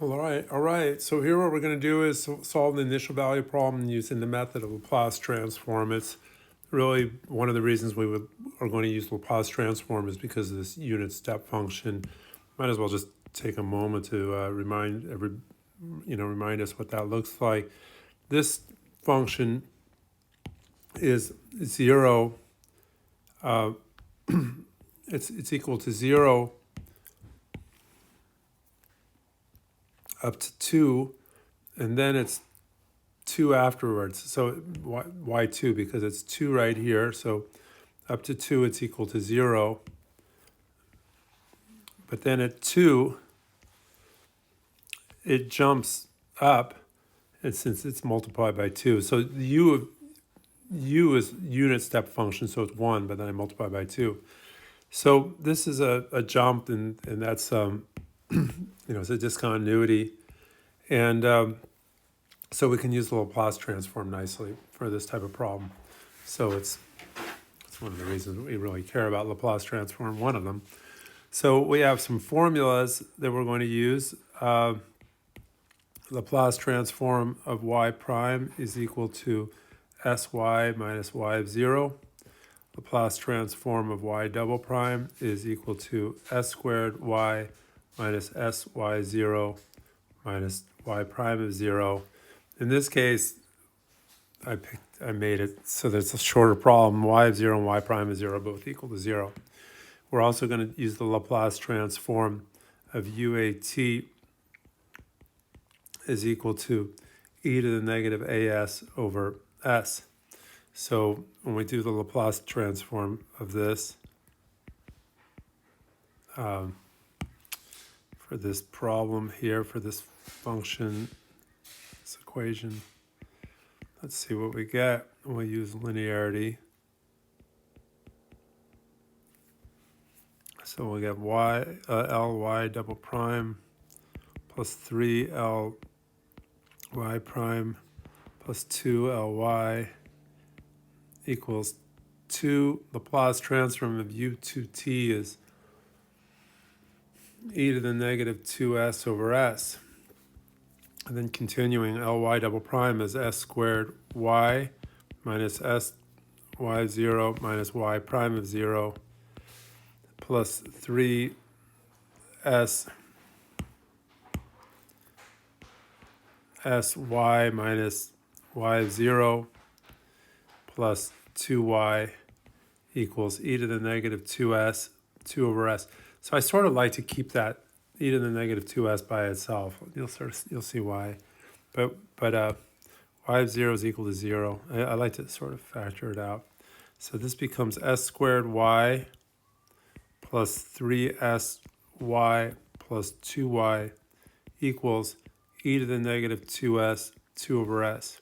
All right. So here what we're going to do is solve the initial value problem using the method of Laplace transform. It's really one of the reasons are going to use Laplace transform is because of this unit step function. Might as well just take a moment to remind us what that looks like. This function is zero. It's equal to 0 up to 2, and then it's 2 afterwards. So why 2? Because it's 2 right here. So up to 2, it's equal to 0. But then at 2, it jumps up, and since it's multiplied by 2. So the u is unit step function, so it's 1, but then I multiply by 2. So this is a jump, and that's, it's a discontinuity. And so we can use the Laplace transform nicely for this type of problem. So it's one of the reasons we really care about Laplace transform, one of them. So we have some formulas that we're going to use. Laplace transform of y prime is equal to sy minus y of 0. Laplace transform of y double prime is equal to s squared y minus sy0 minus y prime of 0. In this case, I made it so that it's a shorter problem. Y of 0 and y prime of 0 both equal to 0. We're also going to use the Laplace transform of uat is equal to e to the negative as over s. So when we do the Laplace transform of this, for this problem here, for this function, this equation, let's see what we get. We'll use linearity. So we'll get ly double prime plus 3 ly prime plus 2 ly equals 2. Laplace transform of u to t is e to the negative 2s over s. And then continuing, ly double prime is s squared y minus s y of 0 minus y prime of 0 plus 3s sy minus y of 0 plus 2y equals e to the negative 2s, 2 over s. So I sort of like to keep that e to the negative 2s by itself. You'll see why. But y of 0 is equal to 0. I like to sort of factor it out. So this becomes s squared y plus 3sy plus 2y equals e to the negative 2s, 2 over s.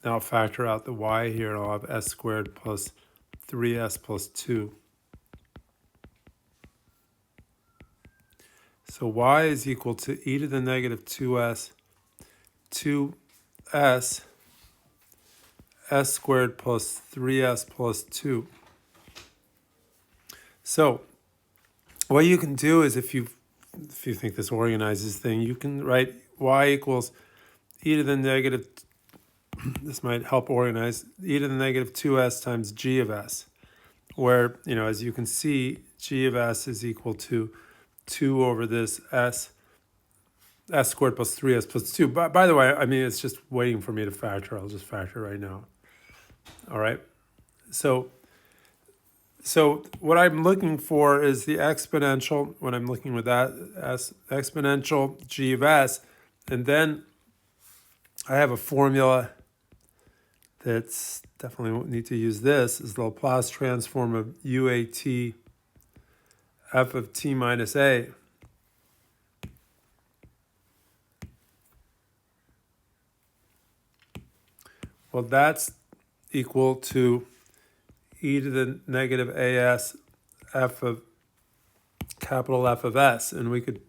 Now I'll factor out the y here, and I'll have s squared plus 3s plus 2. So y is equal to e to the negative 2s, 2s, s squared plus 3s plus 2. So what you can do is if you think this organizes thing, you can write y equals e to the negative, this might help organize, e to the negative 2s times g of s, where, as you can see, g of s is equal to 2 over this s squared plus 3s plus 2. By the way, it's just waiting for me to factor. I'll just factor right now. All right. So what I'm looking for is the exponential, when I'm looking with that as exponential g of s, and then I have a formula that's definitely need to use this, is the Laplace transform of uat f of t minus a. Well, that's equal to e to the negative as f of capital F of s. And we could,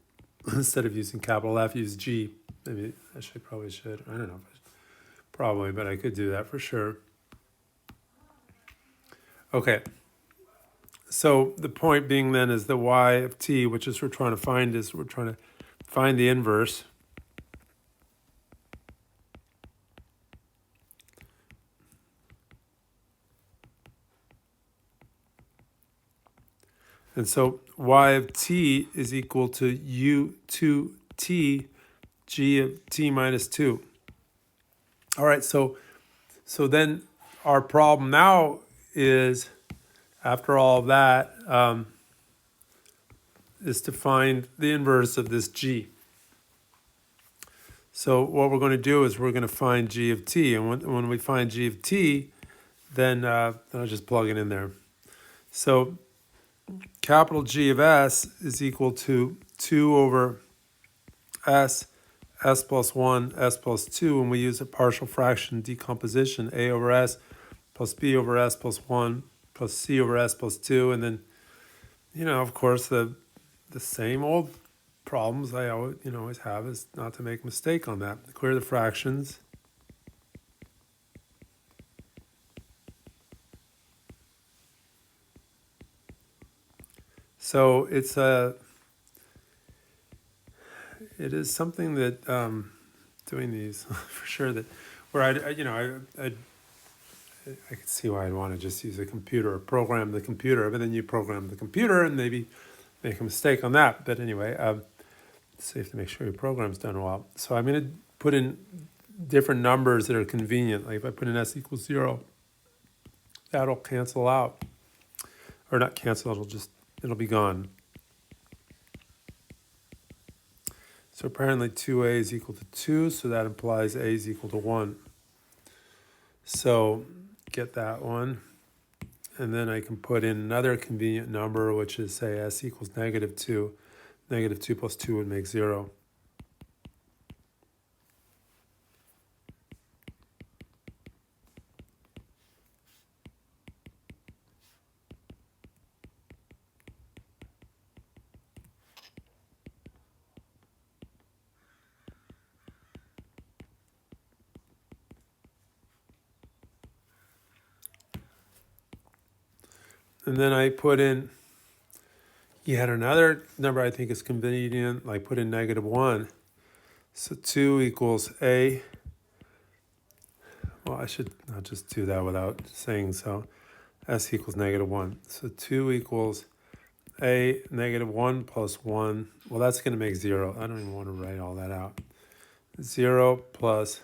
instead of using capital F, use g. Maybe I probably should. I don't know. Probably, but I could do that for sure. Okay. So the point being then is the y of t, which is we're trying to find the inverse. And so y of t is equal to u2t g of t minus 2. All right, so then our problem now is, after all of that, is to find the inverse of this g. So what we're going to do is we're going to find g of t, and when we find g of t, then I'll just plug it in there. So capital G of s is equal to 2 over s plus 1, s plus 2, and we use a partial fraction decomposition, a over s plus b over s plus 1 plus c over s plus 2, and then, of course, the same old problems I always have is not to make a mistake on that. Clear the fractions. So it is something that doing these for sure, that where I could see why I'd want to just use a computer or program the computer, but then you program the computer and maybe make a mistake on that. But anyway, it's safe to make sure your program's done well. So I'm going to put in different numbers that are convenient. Like if I put in s equals 0, that'll cancel out. Or not cancel, it'll be gone. So apparently 2a is equal to 2, so that implies a is equal to 1. So get that one. And then I can put in another convenient number, which is, say, s equals negative 2. Negative 2 plus 2 would make 0. And then I put in yet another number I think is convenient. I put in negative 1. So 2 equals a. Well, I should not just do that without saying so. S equals negative 1. So 2 equals a negative 1 plus 1. Well, that's going to make 0. I don't even want to write all that out. 0 plus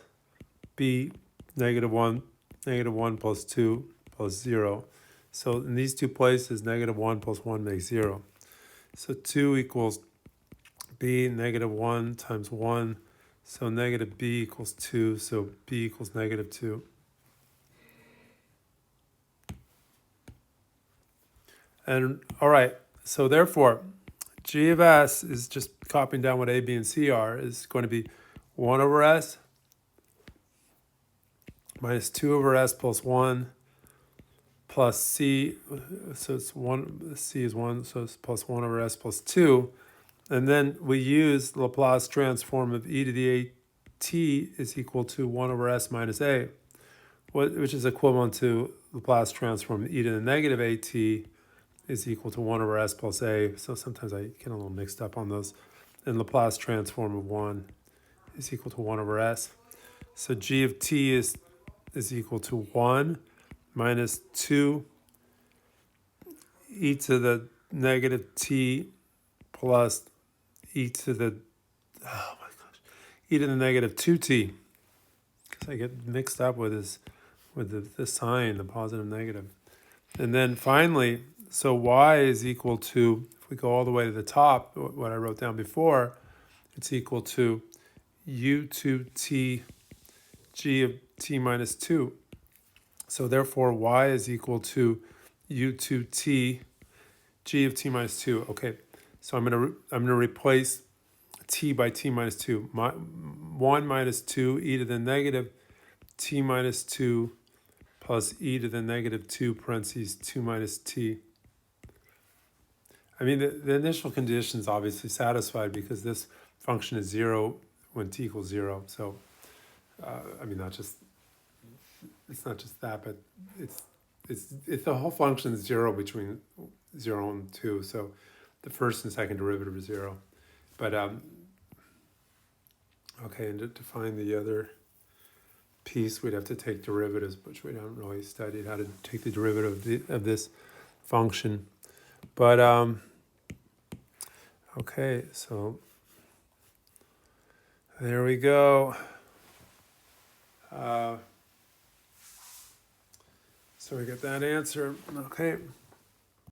b negative 1 plus 2 plus 0. So in these two places, negative 1 plus 1 makes 0. So 2 equals b negative 1 times 1. So negative b equals 2. So b equals negative 2. And all right, so therefore, g of s is just copying down what a, b, and c are, is going to be 1 over s minus 2 over s plus 1 plus c, so it's 1, c is 1, so it's plus 1 over s plus 2. And then we use the Laplace transform of e to the at is equal to 1 over s minus a, which is equivalent to Laplace transform of e to the negative at is equal to 1 over s plus a. So sometimes I get a little mixed up on those. And Laplace transform of 1 is equal to 1 over s. So g of t is equal to 1 minus 2 e to the negative t plus e to the, oh my gosh, e to the negative 2t. Because I get mixed up with the sign, the positive, negative. And then finally, so y is equal to, if we go all the way to the top, what I wrote down before, it's equal to u2t g of t minus 2. So therefore, y is equal to u2t g of t minus 2. Okay, so I'm gonna replace t by t minus 2. 1 minus 2 e to the negative t minus 2 plus e to the negative 2 parentheses 2 minus t. I mean, the initial condition is obviously satisfied because this function is 0 when t equals 0. So, I mean, it's not just that, but it's the whole function is 0 between 0 and 2. So the first and second derivative is 0. But, okay, and to find the other piece, we'd have to take derivatives, which we haven't really studied how to take the derivative of this function. But okay, so there we go. So we get that answer. Okay.